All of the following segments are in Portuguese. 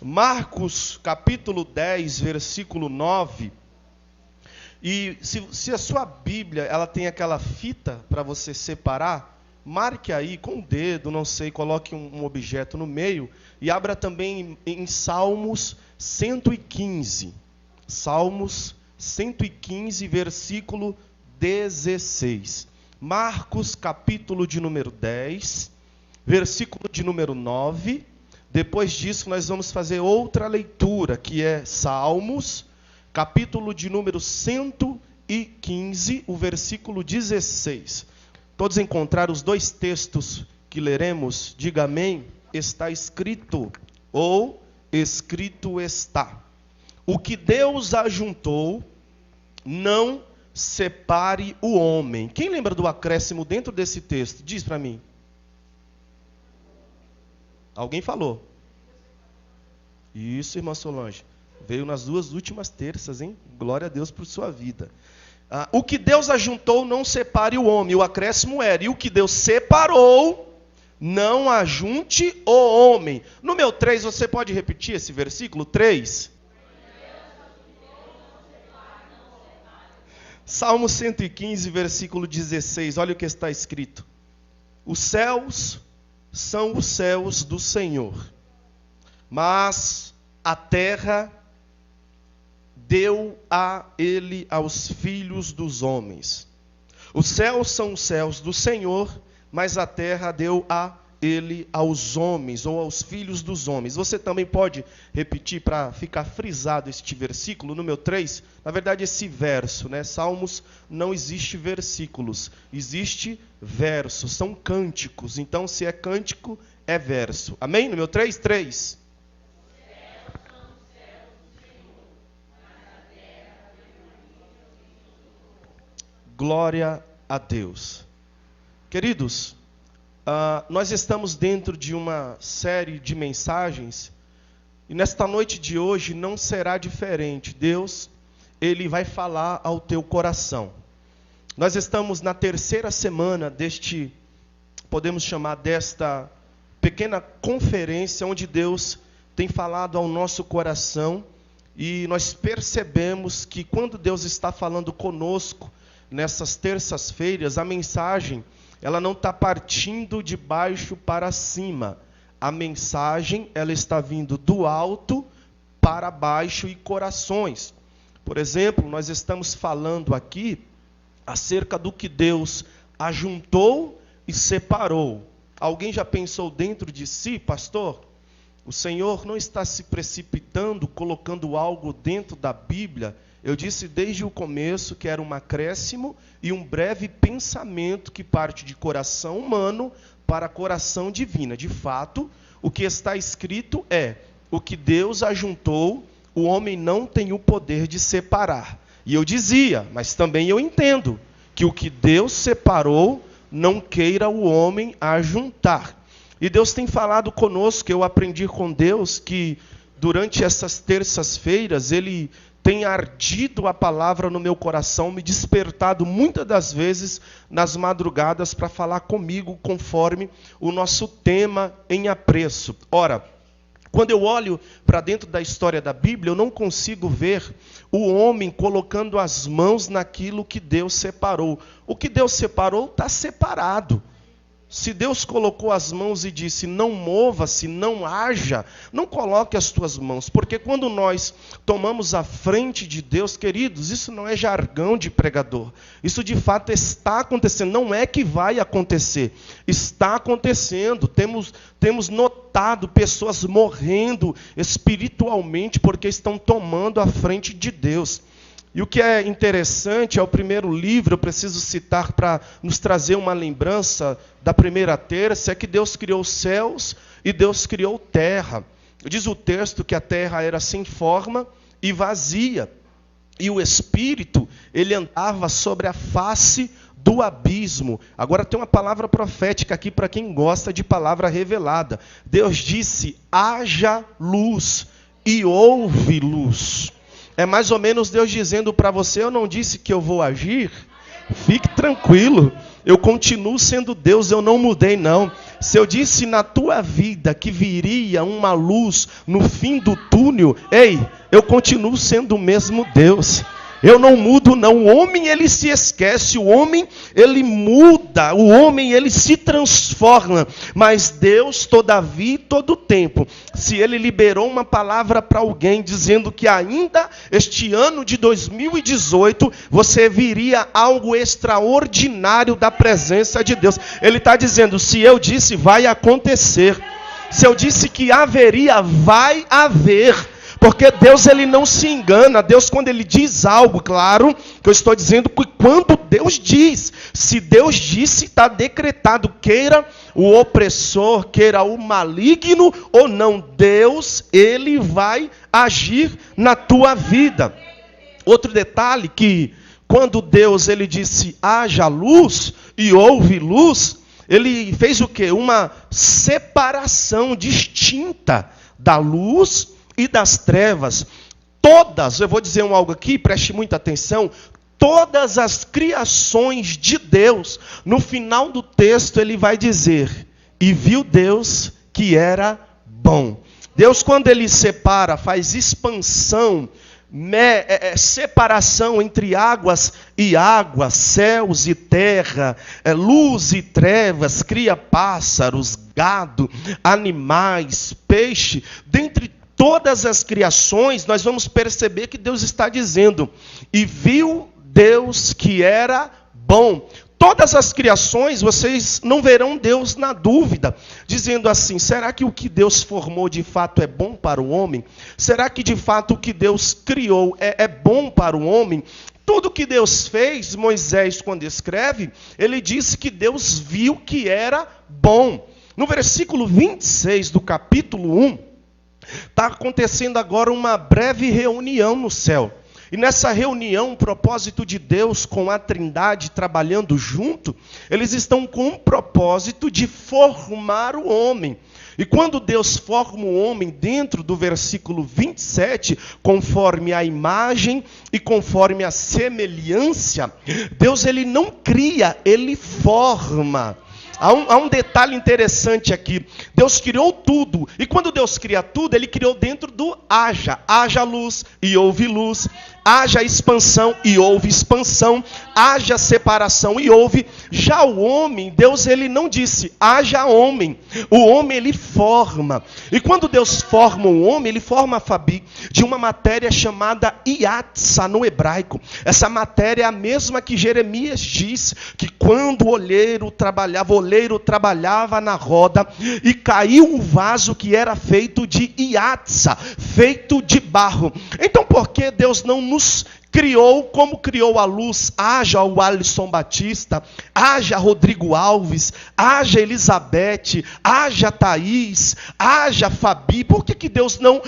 Marcos capítulo 10, versículo 9. E se a sua Bíblia ela tem aquela fita para você separar, marque aí com o dedo, não sei, coloque um objeto no meio e abra também em Salmos 115. Salmos 115, versículo 16. Marcos capítulo de número 10, versículo de número 9. Depois disso nós vamos fazer outra leitura, que é Salmos, capítulo de número 115, o versículo 16. Todos encontraram os dois textos que leremos? Diga amém. Está escrito, ou escrito está. O que Deus ajuntou, não separe o homem. Quem lembra do acréscimo dentro desse texto? Diz para mim. Alguém falou? Isso, irmã Solange. Veio nas duas últimas terças, hein? Glória a Deus por sua vida. O que Deus ajuntou, não separe o homem. O acréscimo era, e o que Deus separou, não ajunte o homem. No meu 3, você pode repetir esse versículo? 3. Salmo 115, versículo 16. Olha o que está escrito. Os céus são os céus do Senhor, mas a terra deu a ele aos filhos dos homens. Os céus são os céus do Senhor, mas a terra deu a ele aos homens, ou aos filhos dos homens. Você também pode repetir para ficar frisado este versículo, número 3. Na verdade, esse verso, né? Salmos não existe versículos, existe versos, são cânticos. Então, se é cântico, é verso. Amém? Número 3, 3. Glória a Deus. Queridos, nós estamos dentro de uma série de mensagens e nesta noite de hoje não será diferente. Deus, Ele vai falar ao teu coração. Nós estamos na terceira semana deste, podemos chamar desta pequena conferência onde Deus tem falado ao nosso coração e nós percebemos que quando Deus está falando conosco, nessas terças-feiras, a mensagem, ela não está partindo de baixo para cima. A mensagem, ela está vindo do alto para baixo e corações. Por exemplo, nós estamos falando aqui acerca do que Deus ajuntou e separou. Alguém já pensou dentro de si, pastor? O Senhor não está se precipitando, colocando algo dentro da Bíblia. Eu disse desde o começo que era um acréscimo e um breve pensamento que parte de coração humano para coração divino. De fato, o que está escrito é: o que Deus ajuntou, o homem não tem o poder de separar. E eu dizia, mas também eu entendo, que o que Deus separou, não queira o homem ajuntar. E Deus tem falado conosco, eu aprendi com Deus que durante essas terças-feiras Ele tem ardido a palavra no meu coração, me despertado muitas das vezes nas madrugadas para falar comigo conforme o nosso tema em apreço. Ora, quando eu olho para dentro da história da Bíblia, eu não consigo ver o homem colocando as mãos naquilo que Deus separou. O que Deus separou está separado. Se Deus colocou as mãos e disse, não mova-se, não haja, não coloque as tuas mãos. Porque quando nós tomamos a frente de Deus, queridos, isso não é jargão de pregador. Isso de fato está acontecendo. Não é que vai acontecer. Está acontecendo. Temos notado pessoas morrendo espiritualmente porque estão tomando a frente de Deus. E o que é interessante é o primeiro livro, eu preciso citar para nos trazer uma lembrança da primeira terça, é que Deus criou os céus e Deus criou terra. Diz o texto que a terra era sem forma e vazia. E o Espírito, ele andava sobre a face do abismo. Agora tem uma palavra profética aqui para quem gosta de palavra revelada. Deus disse, haja luz e houve luz. É mais ou menos Deus dizendo para você, eu não disse que eu vou agir? Fique tranquilo, eu continuo sendo Deus, eu não mudei não. Se eu disse na tua vida que viria uma luz no fim do túnel, ei, eu continuo sendo o mesmo Deus. Eu não mudo não. O homem ele se esquece, o homem ele muda, o homem ele se transforma. Mas Deus, todavia, todo tempo, se ele liberou uma palavra para alguém dizendo que ainda este ano de 2018 você viria algo extraordinário da presença de Deus. Ele está dizendo, se eu disse, vai acontecer. Se eu disse que haveria, vai haver. Porque Deus ele não se engana. Deus, quando ele diz algo, claro, que eu estou dizendo que quando Deus diz, se Deus disse, está decretado, queira o opressor, queira o maligno ou não, Deus, ele vai agir na tua vida. Outro detalhe, que quando Deus ele disse, haja luz, e houve luz, ele fez o quê? Uma separação distinta da luz e das trevas. Todas, eu vou dizer algo aqui, preste muita atenção, todas as criações de Deus, no final do texto ele vai dizer, e viu Deus que era bom. Deus, quando ele separa, faz expansão, separação entre águas e águas, céus e terra, luz e trevas, cria pássaros, gado, animais, peixe, dentre todas as criações, nós vamos perceber que Deus está dizendo, e viu Deus que era bom. Todas as criações, vocês não verão Deus na dúvida, dizendo assim, será que o que Deus formou de fato é bom para o homem? Será que de fato o que Deus criou é bom para o homem? Tudo que Deus fez, Moisés quando escreve, ele disse que Deus viu que era bom. No versículo 26 do capítulo 1, está acontecendo agora uma breve reunião no céu. E nessa reunião, o propósito de Deus com a Trindade trabalhando junto, eles estão com o propósito de formar o homem. E quando Deus forma o homem, dentro do versículo 27, conforme a imagem e conforme a semelhança, Deus ele não cria, ele forma. Há um detalhe interessante aqui. Deus criou tudo. E quando Deus cria tudo, ele criou dentro do haja. Haja luz e houve luz. Haja expansão e houve expansão. Haja separação e houve. Já o homem, Deus ele não disse, haja homem. O homem ele forma. E quando Deus forma o homem, ele forma, Fabi, de uma matéria chamada iatsa no hebraico. Essa matéria é a mesma que Jeremias diz, que quando o olheiro trabalhava na roda e caiu o vaso que era feito de iatsa, feito de barro. Então por que Deus não nos criou como criou a luz? Haja o Alisson Batista, haja Rodrigo Alves, haja Elizabeth, haja Thaís, haja Fabi. Por que Deus não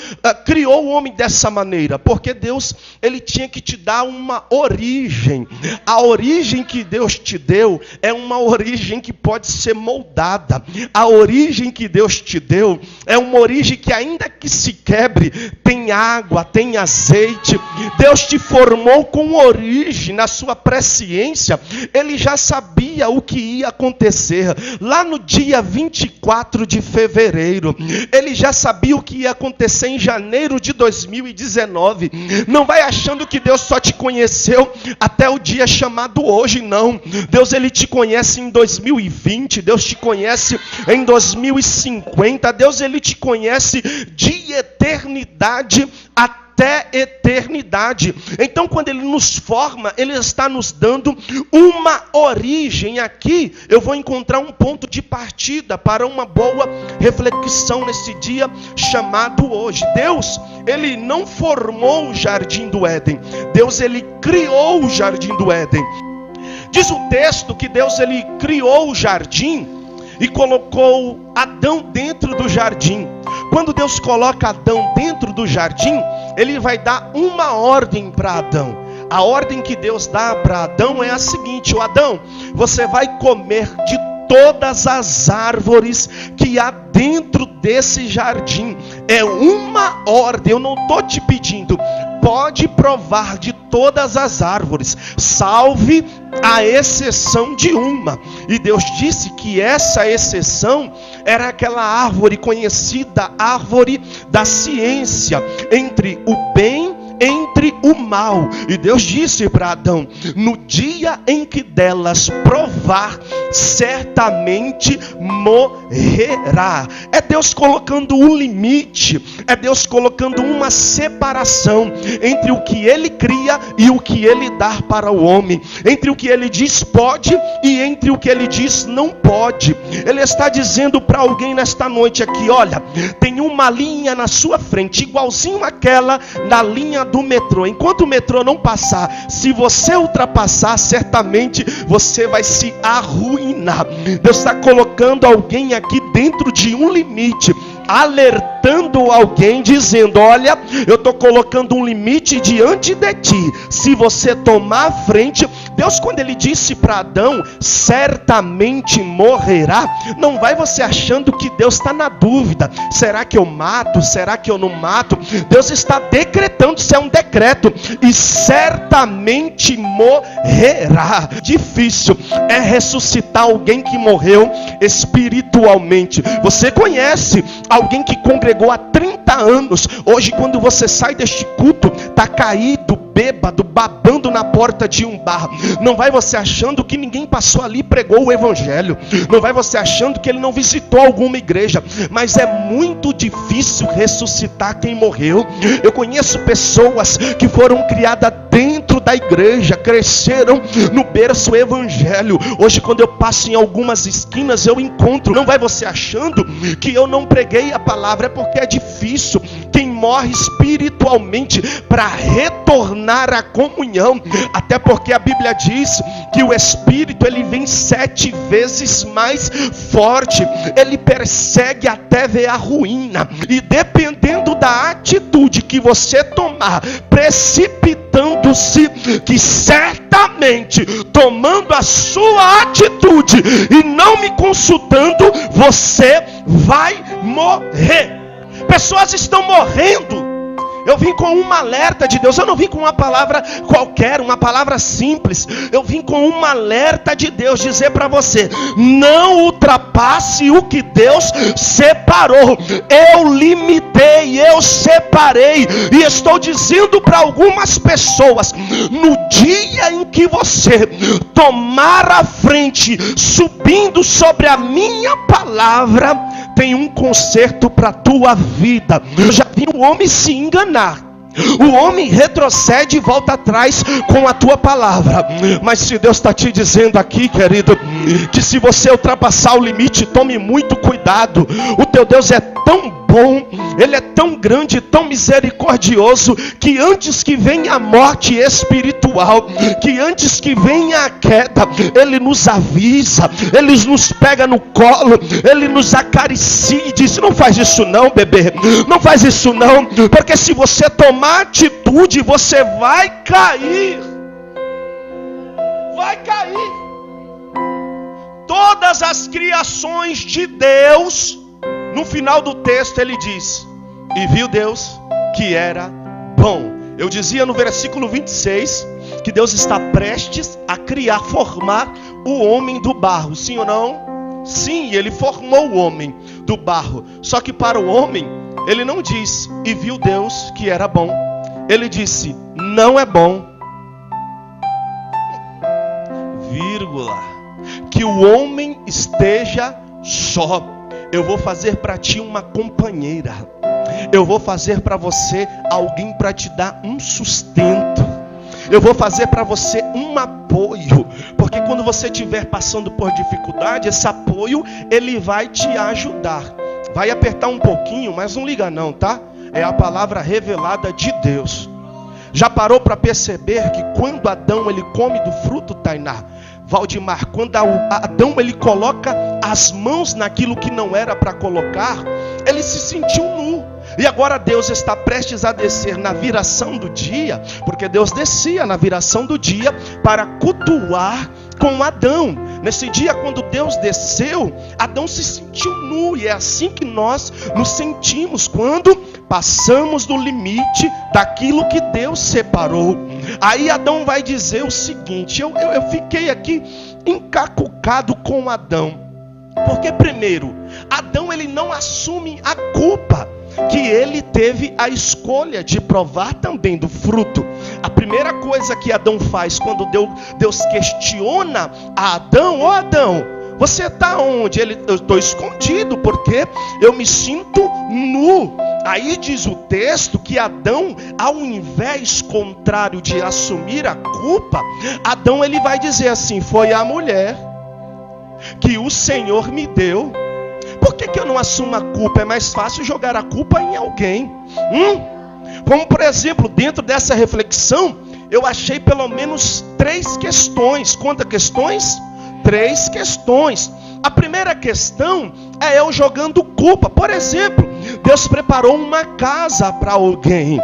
criou o homem dessa maneira? Porque Deus ele tinha que te dar uma origem. A origem que Deus te deu é uma origem que pode ser moldada. A origem que Deus te deu é uma origem que ainda que se quebre, tem água, tem azeite. Deus te formou com origem, na sua presciência, ele já sabia o que ia acontecer. Lá no dia 24 de fevereiro, ele já sabia o que ia acontecer em janeiro de 2019. Não vai achando que Deus só te conheceu até o dia chamado hoje, não. Deus ele te conhece em 2020, Deus te conhece em 2050, Deus ele te conhece de eternidade até eternidade. Então quando ele nos forma, ele está nos dando uma origem. Aqui eu vou encontrar um ponto de partida para uma boa reflexão nesse dia chamado hoje. Deus, ele não formou o jardim do Éden. Deus, ele criou o jardim do Éden. Diz o texto que Deus, ele criou o jardim e colocou Adão dentro do jardim. Quando Deus coloca Adão dentro do jardim, ele vai dar uma ordem para Adão. A ordem que Deus dá para Adão é a seguinte: Adão, você vai comer de todas as árvores que há dentro desse jardim. É uma ordem, eu não estou te pedindo. Pode provar de todas as árvores, salve a exceção de uma. E Deus disse que essa exceção era aquela árvore conhecida, árvore da ciência, entre o bem entre o mal. E Deus disse para Adão: no dia em que delas provar, certamente morrerá. É Deus colocando um limite, é Deus colocando uma separação entre o que Ele cria e o que Ele dá para o homem, entre o que Ele diz pode e entre o que Ele diz não pode. Ele está dizendo para alguém nesta noite aqui: olha, tem uma linha na sua frente, igualzinho àquela da linha do metrô. Enquanto o metrô não passar, se você ultrapassar, certamente você vai se arruinar. Deus está colocando alguém aqui dentro de um limite, alertando alguém, dizendo: olha, eu estou colocando um limite diante de ti. Se você tomar a frente, Deus, quando Ele disse para Adão, certamente morrerá, não vai você achando que Deus está na dúvida: será que eu mato? Será que eu não mato? Deus está decretando, isso é um decreto, e certamente morrerá. Difícil é ressuscitar alguém que morreu espiritualmente. Você conhece alguém que congregou há 30 anos, hoje quando você sai deste culto, está caído, bêbado, babando na porta de um bar. Não vai você achando que ninguém passou ali e pregou o evangelho. Não vai você achando que ele não visitou alguma igreja. Mas é muito difícil ressuscitar quem morreu. Eu conheço pessoas que foram criadas dentro da igreja, cresceram no berço evangelho. Hoje quando eu passo em algumas esquinas, eu encontro. Não vai você achando que eu não preguei a palavra, é porque é difícil. Quem morre espiritualmente para retornar à comunhão, até porque a Bíblia diz que o Espírito ele vem 7 vezes mais forte, ele persegue até ver a ruína, e dependendo da atitude que você tomar, precipitando-se, que certamente tomando a sua atitude e não me consultando, você vai morrer. Pessoas estão morrendo. Eu vim com um alerta de Deus. Eu não vim com uma palavra qualquer, uma palavra simples. Eu vim com um alerta de Deus, dizer para você: não ultrapasse o que Deus separou. Eu limitei, eu separei. E estou dizendo para algumas pessoas: no dia em que você tomar a frente, subindo sobre a minha palavra, tem um conserto para a tua vida. Eu já vi um homem se enganar. O homem retrocede e volta atrás com a tua palavra. Mas se Deus está te dizendo aqui, querido, que se você ultrapassar o limite, tome muito cuidado. O teu Deus é tão bom, Ele é tão grande, tão misericordioso, que antes que venha a morte espiritual, que antes que venha a queda, Ele nos avisa, Ele nos pega no colo, Ele nos acaricia e diz: não faz isso não, bebê, não faz isso não, porque se você tomar atitude, você vai cair. Vai cair. Todas as criações de Deus, no final do texto ele diz: e viu Deus que era bom. Eu dizia no versículo 26 que Deus está prestes a criar, formar o homem do barro. Sim ou não? Sim, Ele formou o homem do barro. Só que para o homem, Ele não diz: e viu Deus que era bom. Ele disse: não é bom, vírgula, que o homem esteja só. Eu vou fazer para ti uma companheira. Eu vou fazer para você alguém para te dar um sustento. Eu vou fazer para você um apoio. Porque quando você estiver passando por dificuldade, esse apoio, ele vai te ajudar. Vai apertar um pouquinho, mas não liga não, tá? É a palavra revelada de Deus. Já parou para perceber que quando Adão ele come do fruto, Tainá, Valdemar, quando Adão ele coloca as mãos naquilo que não era para colocar, ele se sentiu nu. E agora Deus está prestes a descer na viração do dia, porque Deus descia na viração do dia para cultuar com Adão. Nesse dia, quando Deus desceu, Adão se sentiu nu. E é assim que nós nos sentimos quando passamos do limite daquilo que Deus separou. Aí Adão vai dizer o seguinte, eu fiquei aqui encacucado com Adão, porque primeiro, Adão ele não assume a culpa que ele teve a escolha de provar também do fruto. A primeira coisa que Adão faz quando Deus questiona a Adão: ô Adão, você está onde? Eu estou escondido porque eu me sinto nu. Aí diz o texto que Adão, ao invés contrário de assumir a culpa, Adão ele vai dizer assim: foi a mulher que o Senhor me deu. Por que eu não assumo a culpa? É mais fácil jogar a culpa em alguém. Como por exemplo, dentro dessa reflexão, eu achei pelo menos 3 questões. Quantas questões? 3 questões. A primeira questão é eu jogando culpa. Por exemplo, Deus preparou uma casa para alguém.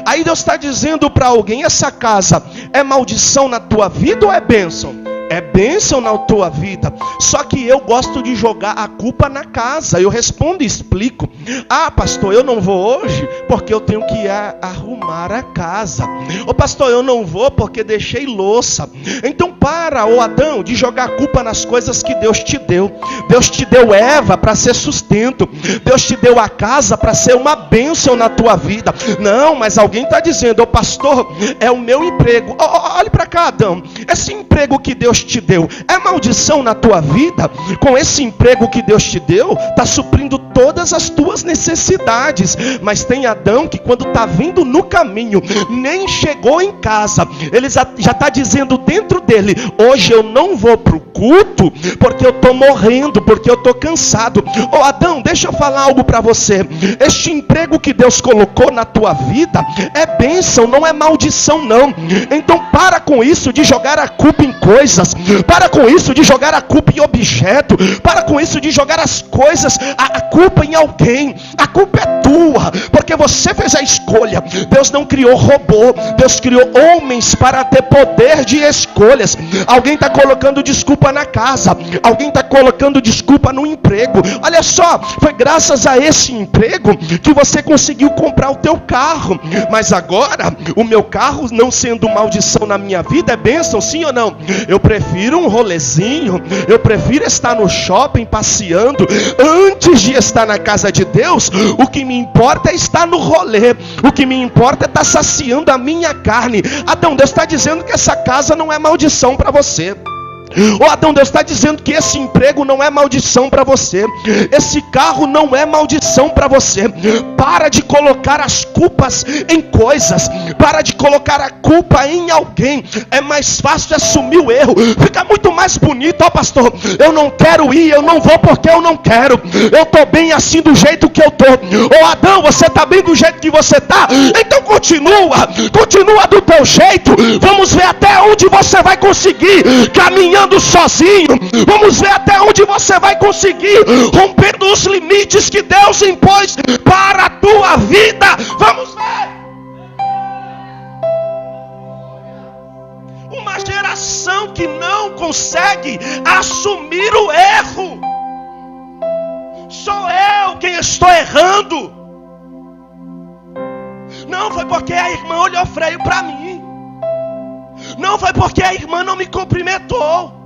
Aí Deus está dizendo para alguém: essa casa é maldição na tua vida ou é bênção? É bênção na tua vida. Só que eu gosto de jogar a culpa na casa. Eu respondo e explico: ah, pastor, eu não vou hoje porque eu tenho que arrumar a casa. Ô pastor, eu não vou porque deixei louça. Então para, ô Adão, de jogar a culpa nas coisas que Deus te deu. Deus te deu Eva para ser sustento. Deus te deu a casa para ser uma bênção na tua vida. Não, mas alguém está dizendo: ô pastor, é o meu emprego. Olhe para cá, Adão. Esse emprego que Deus te deu é maldição na tua vida? Com esse emprego que Deus te deu, está suprindo todas as tuas necessidades. Mas tem Adão que quando está vindo no caminho, nem chegou em casa, ele já está dizendo dentro dele: hoje eu não vou para o culto porque eu estou morrendo, porque eu estou cansado. Ô Adão, deixa eu falar algo para você. Este emprego que Deus colocou na tua vida é bênção, não é maldição não. Então para com isso de jogar a culpa em coisas. Para com isso de jogar a culpa em objeto. Para com isso de jogar as coisas, a culpa em alguém. A culpa é tua, porque você fez a escolha. Deus não criou robô, Deus criou homens para ter poder de escolhas. Alguém está colocando desculpa na casa, alguém está colocando desculpa no emprego. Olha só, foi graças a esse emprego que você conseguiu comprar o teu carro. Mas agora, o meu carro não sendo maldição na minha vida, é bênção, sim ou não? Eu prefiro um rolezinho, eu prefiro estar no shopping passeando antes de estar na casa de Deus. O que me importa é estar no rolê, o que me importa é estar saciando a minha carne. Adão, Deus está dizendo que essa casa não é maldição para você. Ô Adão, Deus está dizendo que esse emprego não é maldição para você. Esse carro não é maldição para você. Para de colocar as culpas em coisas. Para de colocar a culpa em alguém. É mais fácil assumir o erro. Fica muito mais bonito. Ó pastor, eu não quero ir, eu não vou porque eu não quero. Eu estou bem assim do jeito que eu estou. Ô Adão, você está bem do jeito que você está? Então continua do teu jeito. Vamos ver até onde você vai conseguir caminhando sozinho. Vamos ver até onde você vai conseguir rompendo os limites que Deus impôs para a tua vida. Vamos ver. Uma geração que não consegue assumir o erro. Sou eu quem estou errando. Não foi porque a irmã olhou feio para mim. Não foi porque a irmã não me cumprimentou.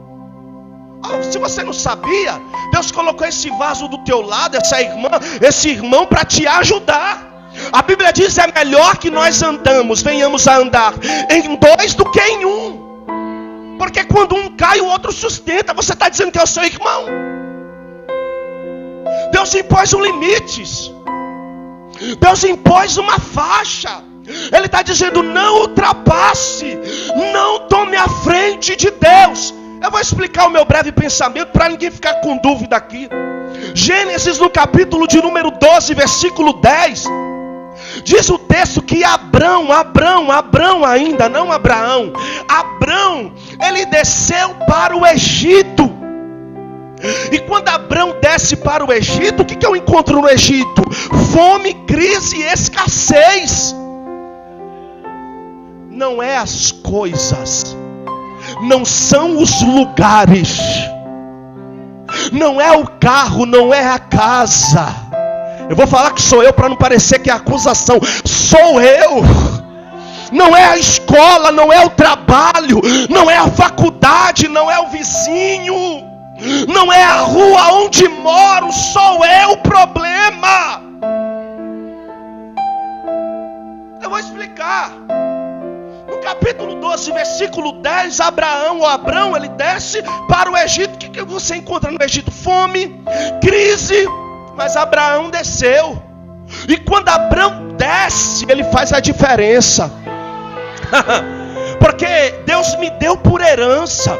Se você não sabia, Deus colocou esse vaso do teu lado, essa irmã, esse irmão para te ajudar. A Bíblia diz: é melhor que nós venhamos a andar em 2 do que em 1. Porque quando um cai, o outro sustenta. Você está dizendo que é o seu irmão. Deus impôs limites. Deus impôs uma faixa. Ele está dizendo: não ultrapasse, não tome a frente de Deus. Eu vou explicar o meu breve pensamento para ninguém ficar com dúvida aqui. Gênesis no capítulo de número 12, versículo 10. Diz o texto que Abrão ainda, não Abraão. Abrão, ele desceu para o Egito. E quando Abrão desce para o Egito, o que eu encontro no Egito? Fome, crise e escassez. Não é as coisas, não são os lugares, não é o carro, não é a casa. Eu vou falar que sou eu para não parecer que é acusação. Sou eu. não é a escola, não é o trabalho, não é a faculdade, não é o vizinho, não é a rua onde moro, sou eu o problema. Eu vou explicar. No capítulo 12, versículo 10, Abrão, ele desce para o Egito. O que você encontra no Egito? Fome, crise, mas Abraão desceu. E quando Abrão desce, ele faz a diferença. Porque Deus me deu por herança.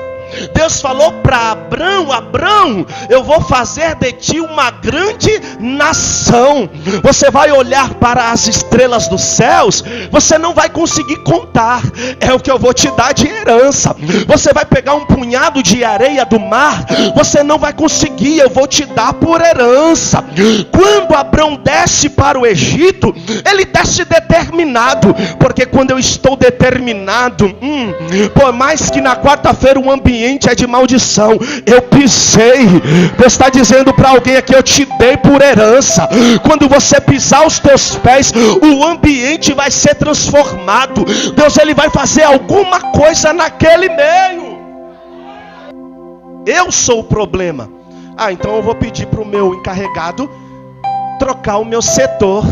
Deus falou para Abrão, eu vou fazer de ti uma grande nação. Você vai olhar para as estrelas dos céus, você não vai conseguir contar. É o que eu vou te dar de herança. Você vai pegar um punhado de areia do mar, você não vai conseguir, eu vou te dar por herança. Quando Abrão desce para o Egito, ele desce determinado. Porque quando eu estou determinado, por mais que na quarta-feira o ambiente é de maldição, eu pisei. Deus está dizendo para alguém aqui: eu te dei por herança. Quando você pisar os teus pés, o ambiente vai ser transformado. Deus, ele vai fazer alguma coisa naquele meio. Eu sou o problema. Então eu vou pedir para o meu encarregado trocar o meu setor.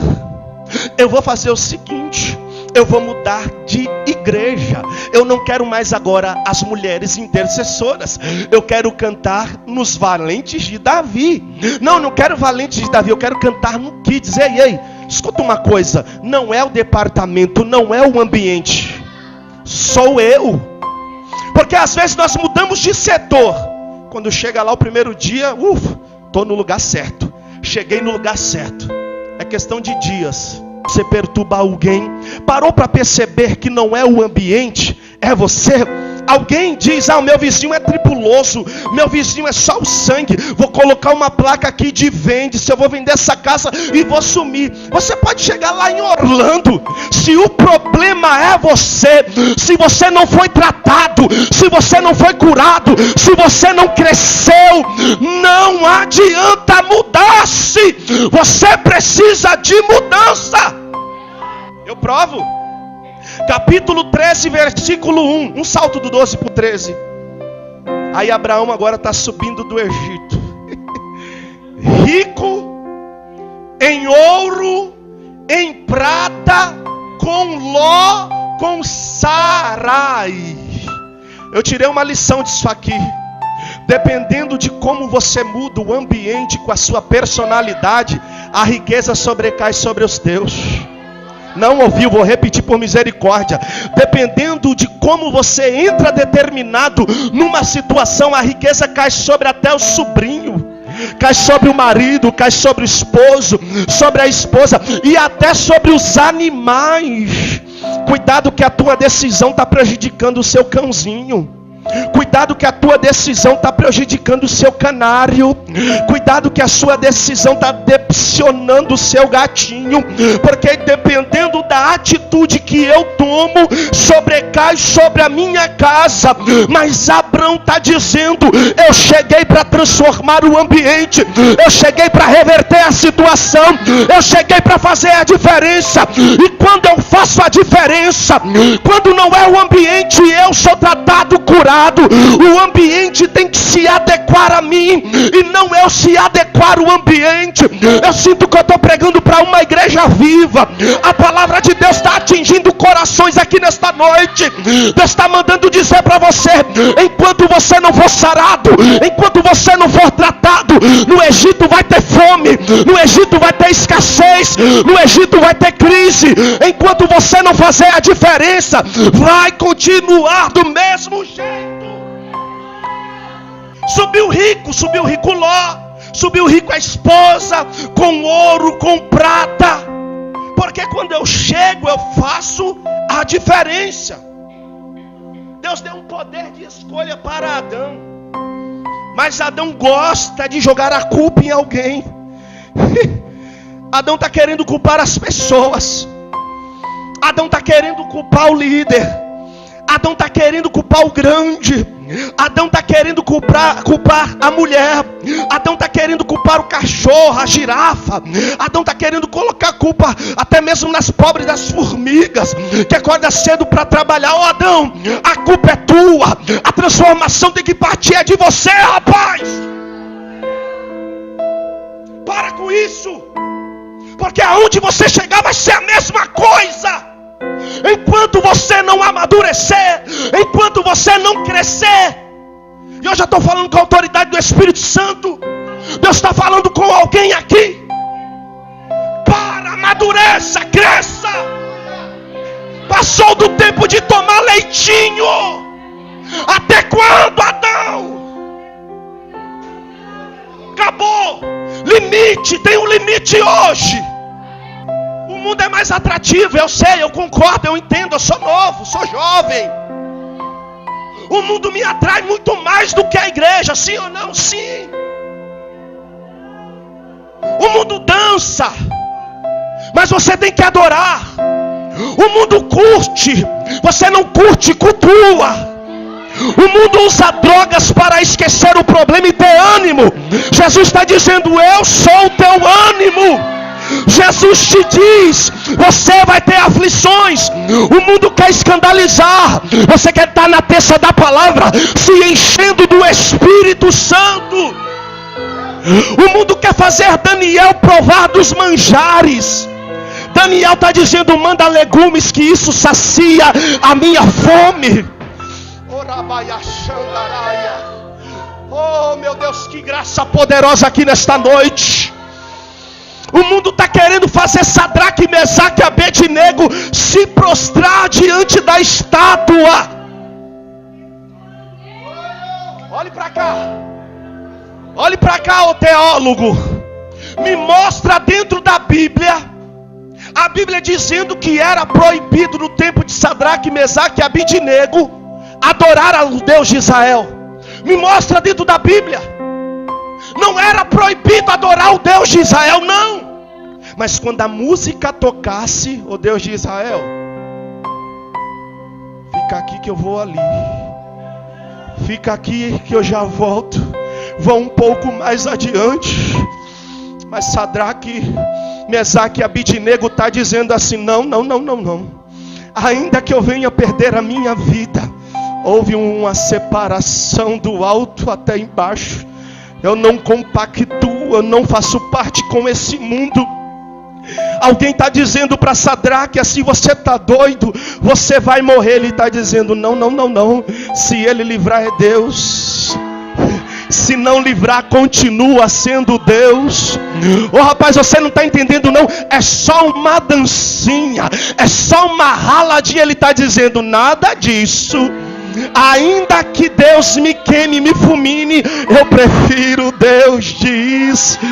Eu vou fazer o seguinte: eu vou mudar de igreja. Eu não quero mais agora as mulheres intercessoras. Eu quero cantar nos valentes de Davi. Não quero valentes de Davi, eu quero cantar no Kids. Ei, escuta uma coisa. Não é o departamento, não é o ambiente. Sou eu. Porque às vezes nós mudamos de setor. Quando chega lá o primeiro dia, estou no lugar certo. Cheguei no lugar certo. É questão de dias. Você perturba alguém, parou para perceber que não é o ambiente, é você. Alguém diz: o meu vizinho é tripuloso, meu vizinho é só o sangue, vou colocar uma placa aqui de vende-se, eu vou vender essa casa e vou sumir. Você pode chegar lá em Orlando, se o problema é você, se você não foi tratado, se você não foi curado, se você não cresceu, não adianta mudar-se. Você precisa de mudança. Eu provo. Capítulo 13, versículo 1. Um salto do 12 para o 13. Aí Abraão agora está subindo do Egito. Rico em ouro, em prata, com Ló, com Sarai. Eu tirei uma lição disso aqui. Dependendo de como você muda o ambiente com a sua personalidade, a riqueza sobrecai sobre os teus. Não ouviu, vou repetir por misericórdia. Dependendo de como você entra determinado numa situação, a riqueza cai sobre até o sobrinho, cai sobre o marido, cai sobre o esposo, sobre a esposa e até sobre os animais. Cuidado que a tua decisão está prejudicando o seu cãozinho. Cuidado que a tua decisão está prejudicando o seu canário. Cuidado que a sua decisão está decepcionando o seu gatinho. Porque dependendo da atitude que eu tomo, sobrecai sobre a minha casa. Mas Abrão está dizendo: eu cheguei para transformar o ambiente, eu cheguei para reverter a situação, eu cheguei para fazer a diferença. E quando eu faço a diferença, quando não é o ambiente, eu sou tratado, curado. O ambiente tem que se adequar a mim e não eu se adequar ao ambiente. Eu sinto que eu estou pregando para uma igreja viva. A palavra de Deus está atingindo corações aqui nesta noite. Deus está mandando dizer para você: enquanto você não for sarado, enquanto você não for tratado, no Egito vai ter fome, no Egito vai ter escassez, no Egito vai ter crise. Enquanto você não fazer a diferença, vai continuar do mesmo jeito. Subiu rico Ló, subiu rico a esposa, com ouro, com prata. Porque quando eu chego, eu faço a diferença. Deus deu um poder de escolha para Adão, mas Adão gosta de jogar a culpa em alguém. Adão está querendo culpar as pessoas. Adão está querendo culpar o líder. Adão está querendo culpar o grande. Adão está querendo culpar a mulher. Adão está querendo culpar o cachorro, a girafa. Adão está querendo colocar culpa até mesmo nas pobres das formigas, que acorda cedo para trabalhar. Ô Adão, a culpa é tua. A transformação tem que partir de você, rapaz. Para com isso. Porque aonde você chegar vai ser a mesma coisa. Enquanto você não amadurecer, enquanto você não crescer. E eu já estou falando com a autoridade do Espírito Santo. Deus está falando com alguém aqui. Para, amadureça, cresça. Passou do tempo de tomar leitinho. Até quando, Adão? Acabou. Limite, tem um limite hoje. O mundo é mais atrativo, eu sei, eu concordo, eu entendo, eu sou novo, sou jovem. O mundo me atrai muito mais do que a igreja, sim ou não? Sim. O mundo dança, mas você tem que adorar. O mundo curte, você não curte, cultua. O mundo usa drogas para esquecer o problema e ter ânimo. Jesus está dizendo, eu sou o teu ânimo. Jesus te diz, você vai ter aflições. O mundo quer escandalizar. Você quer estar na terça da palavra, se enchendo do Espírito Santo. O mundo quer fazer Daniel provar dos manjares. Daniel está dizendo, manda legumes, que isso sacia a minha fome. Oh meu Deus, que graça poderosa aqui nesta noite. O mundo está querendo fazer Sadraque, Mesaque e Abednego se prostrar diante da estátua. Olhe para cá. Olhe para cá, ô teólogo. Me mostra dentro da Bíblia, a Bíblia dizendo que era proibido no tempo de Sadraque, Mesaque e Abednego adorar ao Deus de Israel. Me mostra dentro da Bíblia. Não era proibido adorar o Deus de Israel, não. Mas quando a música tocasse, o Deus de Israel, fica aqui que eu vou ali. Fica aqui que eu já volto. Vou um pouco mais adiante. Mas Sadraque, Mesaque e Abednego está dizendo assim, não. Ainda que eu venha perder a minha vida, houve uma separação do alto até embaixo. Eu não compactuo, eu não faço parte com esse mundo. Alguém está dizendo para Sadraque assim, você está doido, você vai morrer. Ele está dizendo, não. Se ele livrar é Deus. Se não livrar, continua sendo Deus. Ô rapaz, você não está entendendo não. É só uma dancinha, é só uma raladinha. Ele está dizendo, nada disso. Ainda que Deus me queime, me fulmine, eu prefiro Deus de Israel.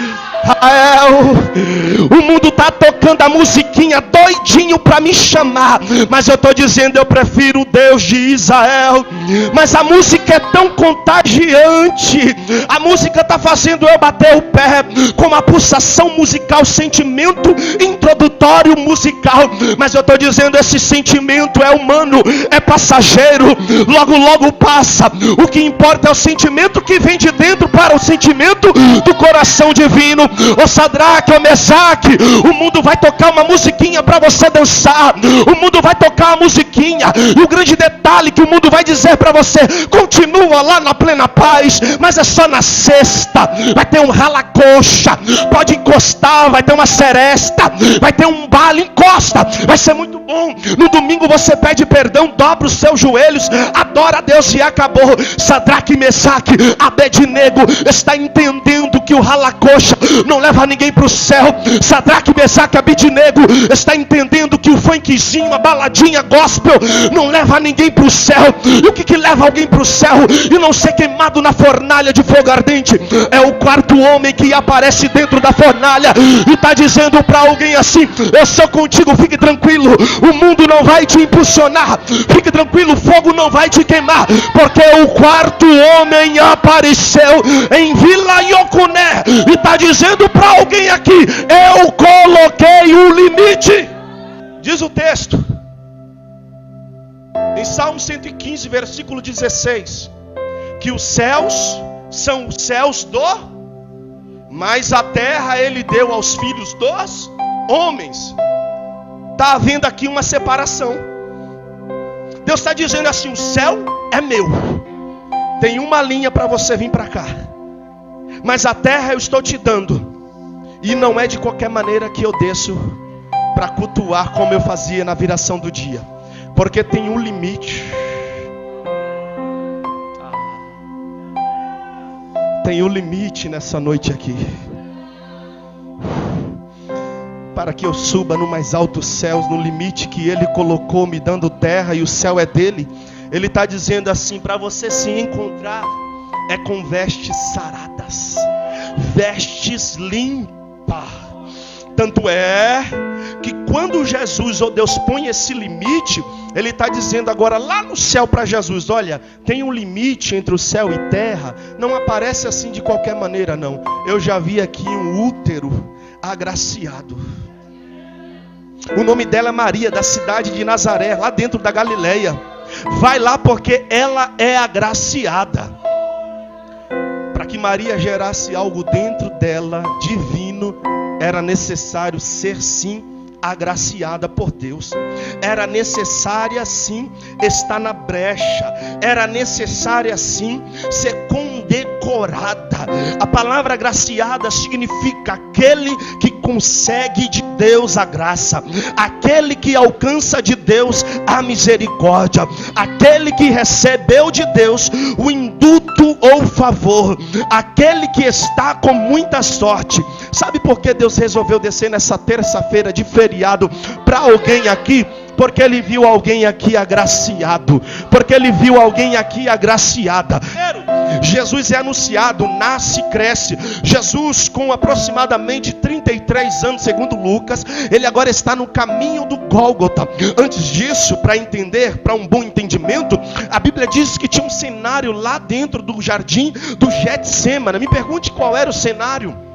O mundo está tocando a musiquinha doidinho para me chamar, mas eu estou dizendo, eu prefiro Deus de Israel. Mas a música é tão contagiante, a música está fazendo eu bater o pé, com uma pulsação musical, sentimento introdutório musical. Mas eu estou dizendo, esse sentimento é humano, é passageiro, logo passa. O que importa é o sentimento que vem de dentro para o sentimento do coração divino. Ô Sadraque, ô Mesaque, o mundo vai tocar uma musiquinha para você dançar. O mundo vai tocar uma musiquinha, e o grande detalhe que o mundo vai dizer para você, continua lá na plena paz, mas é só na sexta. Vai ter um rala-coxa, pode encostar, vai ter uma seresta, vai ter um baile, encosta, vai ser muito bom. No domingo você pede perdão, dobra os seus joelhos, adora a Deus e acabou. Sadraque, Mesaque, Abednego está entendendo que o rala-coxa não leva ninguém para o céu. Sadraque, Mesaque, Abednego está entendendo que o funkzinho, a baladinha gospel não leva ninguém para o céu. E o que leva alguém para o céu e não ser queimado na fornalha de fogo ardente? É o quarto homem que aparece dentro da fornalha e está dizendo para alguém assim, eu sou contigo, fique tranquilo, o mundo não vai te impulsionar, fique tranquilo, o fogo não vai te queimar, porque o quarto homem apareceu em Vila Iocuné e está dizendo para alguém aqui, eu coloquei o limite. Diz o texto em Salmo 115, versículo 16, que os céus são os céus mas a terra ele deu aos filhos dos homens. Está havendo aqui uma separação. Deus está dizendo assim: o céu é meu, tem uma linha para você vir para cá, mas a terra eu estou te dando. E não é de qualquer maneira que eu desço para cultuar como eu fazia na viração do dia, porque tem um limite. Tem um limite nessa noite aqui, para que eu suba no mais altos céus, no limite que Ele colocou, me dando terra e o céu é dele. Ele está dizendo assim: para você se encontrar é com vestes saradas, vestes limpas. Tanto é que quando Jesus, ou Deus, põe esse limite, Ele está dizendo agora lá no céu para Jesus: olha, tem um limite entre o céu e terra. Não aparece assim de qualquer maneira, não. Eu já vi aqui um útero agraciado. O nome dela é Maria, da cidade de Nazaré, lá dentro da Galileia. Vai lá, porque ela é agraciada. Para que Maria gerasse algo dentro dela divino, era necessário ser sim agraciada por Deus. Era necessária sim estar na brecha. Era necessária sim ser condecorada. A palavra agraciada significa aquele que consegue de Deus a graça, aquele que alcança de Deus a misericórdia, aquele que recebeu de Deus o induto ou favor, aquele que está com muita sorte. Sabe por que Deus resolveu descer nessa terça-feira de feriado para alguém aqui? Porque Ele viu alguém aqui agraciado, porque Ele viu alguém aqui agraciada. Jesus é anunciado, nasce e cresce. Jesus, com aproximadamente 33 anos, segundo Lucas, ele agora está no caminho do Gólgota. Antes disso, para entender, para um bom entendimento, a Bíblia diz que tinha um cenário lá dentro do jardim do Getsêmani. Me pergunte qual era o cenário.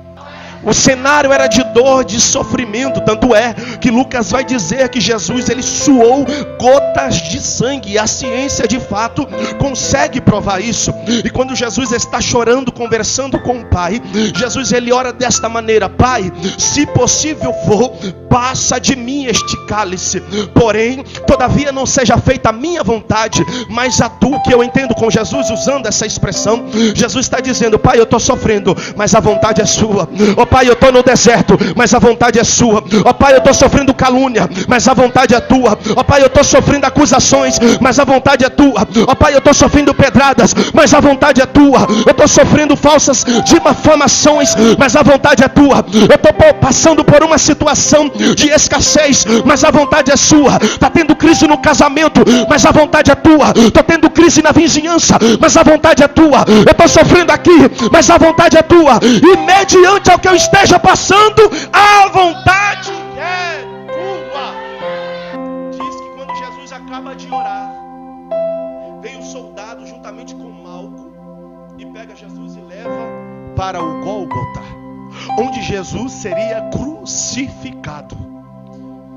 O cenário era de dor, de sofrimento. Tanto é que Lucas vai dizer que Jesus, ele suou gotas de sangue. E a ciência de fato consegue provar isso. E quando Jesus está chorando, conversando com o Pai, Jesus ele ora desta maneira: Pai, se possível for, passa de mim este cálice. Porém, todavia não seja feita a minha vontade, mas a tua. Que eu entendo com Jesus usando essa expressão. Jesus está dizendo: Pai, eu estou sofrendo, mas a vontade é sua. Pai, eu estou no deserto, mas a vontade é sua. Ó Pai, eu estou sofrendo calúnia, mas a vontade é tua. Ó Pai, eu estou sofrendo acusações, mas a vontade é tua. Ó Pai, eu estou sofrendo pedradas, mas a vontade é tua. Eu estou sofrendo falsas difamações, mas a vontade é tua. Eu estou passando por uma situação de escassez, mas a vontade é sua. Está tendo crise no casamento, mas a vontade é tua. Estou tendo crise na vizinhança, mas a vontade é tua. Eu estou sofrendo aqui, mas a vontade é tua. E mediante ao que eu esteja passando, a vontade é tua. Diz que quando Jesus acaba de orar, vem um soldado juntamente com Malco e pega Jesus e leva para o Gólgota, onde Jesus seria crucificado.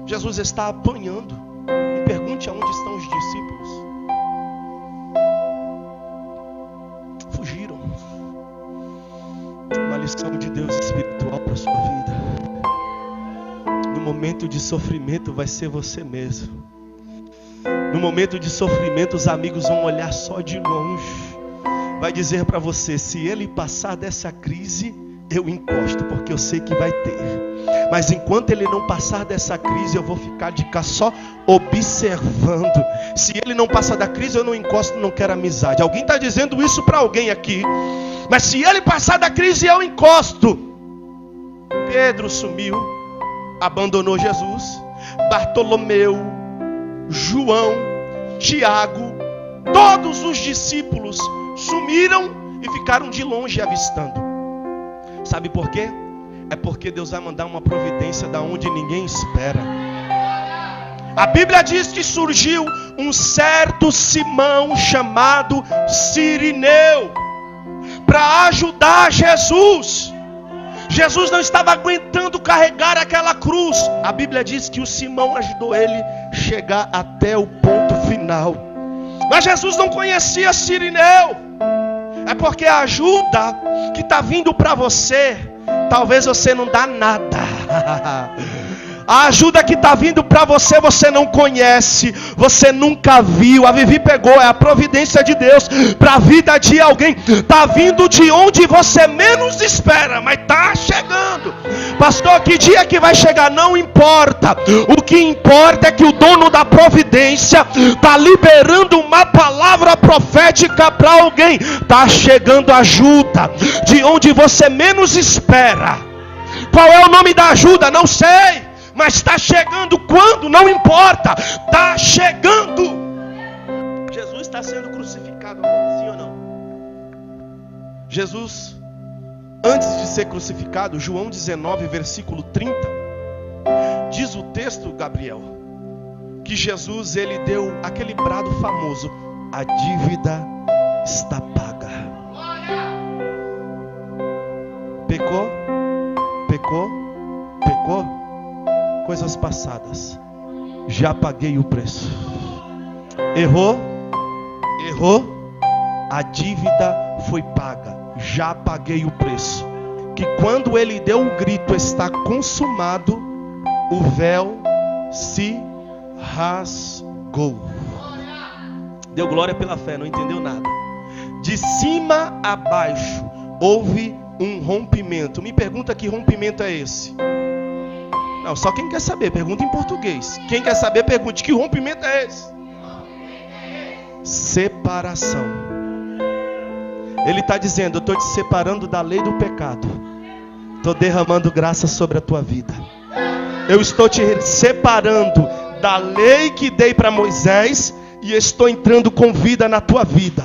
Jesus está apanhando. Me pergunte aonde estão os discípulos. Fugiram. Uma lição de Deus espiritual para a sua vida. No momento de sofrimento vai ser você mesmo. No momento de sofrimento os amigos vão olhar só de longe. Vai dizer para você: se ele passar dessa crise, eu encosto, porque eu sei que vai ter. Mas enquanto ele não passar dessa crise, eu vou ficar de cá só observando. Se ele não passar da crise, eu não encosto, não quero amizade. Alguém está dizendo isso para alguém aqui. Mas se ele passar da crise, eu encosto. Pedro sumiu, abandonou Jesus. Bartolomeu, João, Tiago, todos os discípulos sumiram e ficaram de longe avistando. Sabe por quê? É porque Deus vai mandar uma providência da onde ninguém espera. A Bíblia diz que surgiu um certo Simão chamado Cirineu para ajudar Jesus. Jesus não estava aguentando carregar aquela cruz. A Bíblia diz que o Simão ajudou ele a chegar até o ponto final. Mas Jesus não conhecia Cirineu. É porque a ajuda que está vindo para você, talvez você não dá nada. A ajuda que está vindo para você, você não conhece, você nunca viu. A Vivi pegou, é a providência de Deus para a vida de alguém. Está vindo de onde você menos espera, mas está chegando. Pastor, que dia que vai chegar? Não importa. O que importa é que o dono da providência está liberando uma palavra profética para alguém. Está chegando ajuda de onde você menos espera. Qual é o nome da ajuda? Não sei. Mas está chegando quando? Não importa. Está chegando. Jesus está sendo crucificado agora, sim ou não? Jesus, antes de ser crucificado, João 19, versículo 30, diz o texto, Gabriel, que Jesus, ele deu aquele brado famoso: a dívida está paga. Pecou? Pecou? Pecou? Coisas passadas, já paguei o preço. Errou? Errou? A dívida foi paga, já paguei o preço. Que quando ele deu o grito, está consumado, o véu se rasgou. Deu glória pela fé, não entendeu nada. De cima a baixo houve um rompimento. Me pergunta que rompimento é esse? Não, só quem quer saber, pergunta em português. Quem quer saber, pergunte: que rompimento é esse? Separação. Ele está dizendo: eu estou te separando da lei do pecado. Estou derramando graça sobre a tua vida. Eu estou te separando da lei que dei para Moisés e estou entrando com vida na tua vida.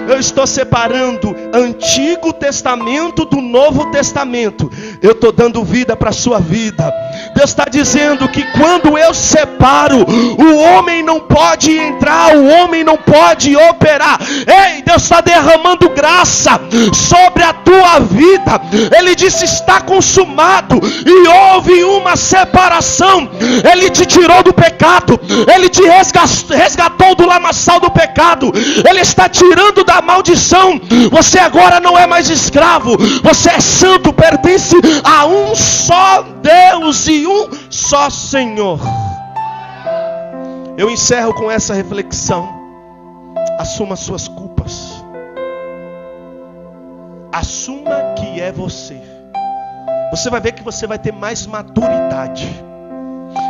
Eu estou separando Antigo Testamento do Novo Testamento. Eu estou dando vida para a sua vida. Deus está dizendo que quando eu separo, o homem não pode entrar, o homem não pode operar. Ei, Deus está derramando graça sobre a tua vida. Ele disse: está consumado. E houve uma separação. Ele te tirou do pecado. Ele te resgatou do lamaçal do pecado. Ele está tirando da maldição. Você agora não é mais escravo. Você é santo, pertence a um só Deus e um só Senhor. Eu encerro com essa reflexão. Assuma suas culpas. Assuma que é você. Você vai ver que você vai ter mais maturidade.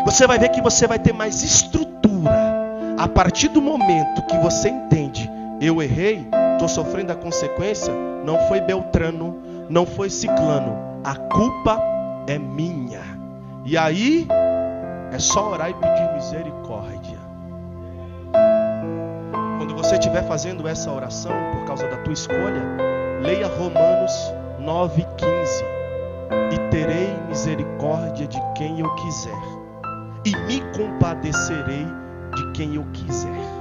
Você vai ver que você vai ter mais estrutura. A partir do momento que você entende: eu errei, estou sofrendo a consequência, não foi Beltrano, não foi Ciclano, a culpa é minha. E aí, é só orar e pedir misericórdia. Quando você estiver fazendo essa oração, por causa da tua escolha, leia Romanos 9,15. E terei misericórdia de quem eu quiser, e me compadecerei de quem eu quiser.